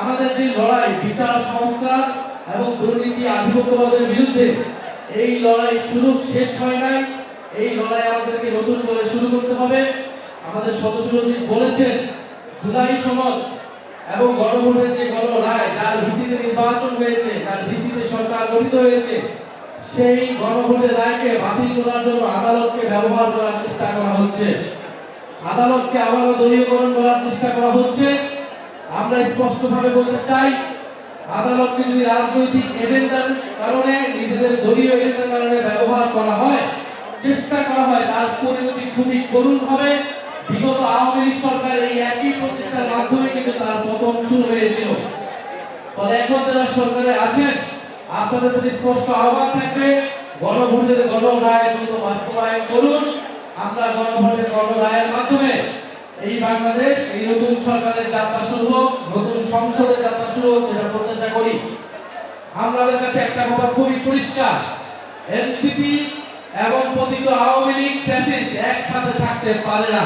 আমাদের যে লড়াই বিচার সংস্কার এবং দুর্নীতি আধিপত্যবাদের বিরুদ্ধে, এই লড়াই শুরু শেষ হয় নাই। এই লড়াই আমাদেরকে নতুন করে শুরু করতে হবে। আমাদের সদস্য সচিব বলেছেন, জুলাই সনদ এবং গণভোটের যে গণরায়, যার ভিত্তিতে নির্বাচন হয়েছে, যার ভিত্তিতে সরকার গঠিত হয়েছে, সেই গণভোটের রায়কে বাতিল করার জন্য আদালতকে ব্যবহার করার চেষ্টা করা হচ্ছে। আদালতকে আবারও দলীয়করণ করার চেষ্টা করা হচ্ছে। আমরা স্পষ্টভাবে বলতে চাই, আদালতকে যদি রাজনৈতিক এজেন্ডার কারণে, নিজেদের দলীয় এজেন্ডার কারণে ব্যবহার করা হয়, চেষ্টা করা হয়, তার পরিণতি খুবই করুণ হবে। বিগত আওয়ামী লীগ সরকার এই একই প্রচেষ্টার মাধ্যমে কিন্তু তার পতন শুরু হয়েছিল। ফলে এখন যারা সরকারে আছেন, আপনাদের প্রতি স্পষ্ট আহ্বান থাকবে, গণভোটের গণরায় দ্রুত বাস্তবায়ন করুন। আমরা গণভোটের গণরায়ের মাধ্যমে এই বাংলাদেশ, এই নতুন সরকারের যাত্রা শুরু হোক, নতুন সংসদের যাত্রা শুরু হোক, সেটা প্রত্যাশা করি। আমাদের কাছে একটা কথা খুবই পরিষ্কার, এনসিপি এবং পতিত আওয়ামী লীগ ফ্যাসিস্ট একসাথে থাকতে পারে না।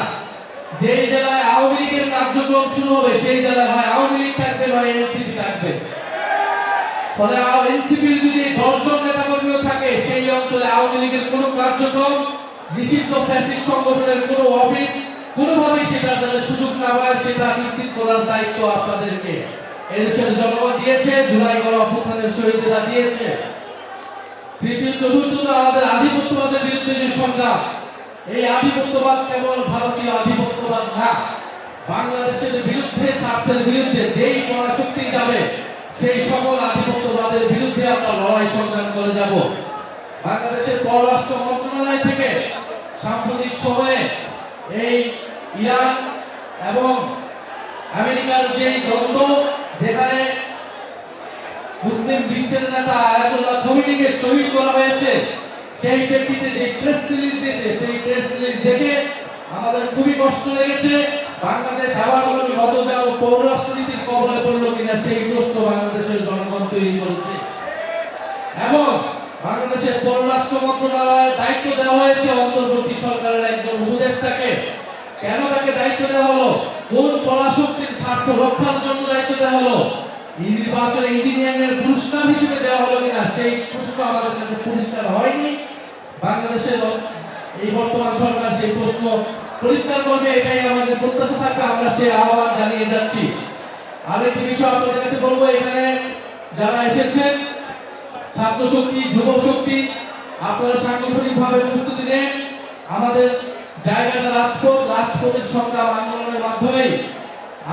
যেই জেলায় আওয়ামী লীগের কার্যক্রম শুরু হবে, সেই জেলায় হয় আওয়ামী লীগ থাকবে, নয় এনসিপি থাকবে। ফলে এনসিপির যদি 10 জন নেতাকর্মীও থাকে, সেই অঞ্চলে আওয়ামী লীগের কোনো কার্যক্রম, নিষিদ্ধ ফ্যাসিস্ট সংগঠনের কোনো অফিস কোনোভাবেই সেটা যাতে সুযোগ না পায়, সেটা নিশ্চিত করার দায়িত্ব আপনাদেরকে এদেশের জনগণ দিয়েছে, জুলাই গণ অভ্যুত্থানের শহীদরা দিয়েছে। তৃতীয় চতুর্থত আমাদের আধিপত্যবাদের বিরুদ্ধে যে সংগ্রাম, এই আধিপত্যবাদ কেবল ভারতীয় আধিপত্যবাদ না, বাংলাদেশের বিরুদ্ধে, স্বার্থের বিরুদ্ধে যেই পরাশক্তি যাবে, সেই সকল আধিপত্যবাদের বিরুদ্ধে আমরা লড়াই সংগ্রাম করে যাব। বাংলাদেশের পররাষ্ট্র মন্ত্রণালয় থেকে সাম্প্রতিক সময়ে এই ইরান এবং আমেরিকার যে দ্বন্দ্ব, যেখানে মুসলিম বিশ্বের নেতা আয়াতুল্লাহ খমেনিকে শহীদ করা হয়েছে, সেই ব্যক্তিতে যে প্রেস রিলিজ দিয়েছে, সেই প্রেস রিলিজ দেখে আমাদের খুবই কষ্ট লেগেছে। বাংলাদেশ আবার নতজান পররাষ্ট্রনীতির কবলে পড়লো কিনা, সেই প্রশ্ন বাংলাদেশের জনগণ তৈরি করেছে। এবং বাংলাদেশের পররাষ্ট্র মন্ত্রণালয়ের দায়িত্ব দেওয়া হয়েছে অন্তর্বর্তী সরকারের একজন উপদেষ্টাকে। কেন তাকে দায়িত্ব দেওয়া হলো? কোন পরাশক্তির স্বার্থ রক্ষার জন্য দায়িত্ব দেওয়া হলো? নির্বাচন ইঞ্জিনিয়ারিং এর পুরস্কার হিসেবে দেওয়া হলো কিনা, সেই প্রশ্ন আমাদের কাছে পরিষ্কার হয়নি। বাংলাদেশের এই বর্তমান সরকার সেই প্রশ্ন পরিষ্কার করবে, এটাই আমাদের প্রত্যাশা থাকবে। আমরা সেই আহ্বান জানিয়ে যাচ্ছি। আরেকটি বিষয় আপনাদের কাছে বলবো, এখানে যারা এসেছেন, ছাত্র শক্তি, যুব শক্তি, আপনারা সাংগঠনিকভাবে প্রস্তুতি নেন। আমাদের জায়গাটা রাজপথ, রাজপথের সংগ্রাম আন্দোলনের মাধ্যমেই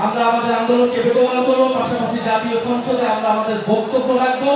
আমরা আমাদের আন্দোলনকে বেগবান করবো। পাশাপাশি জাতীয় সংসদে আমরা আমাদের বক্তব্য রাখবো।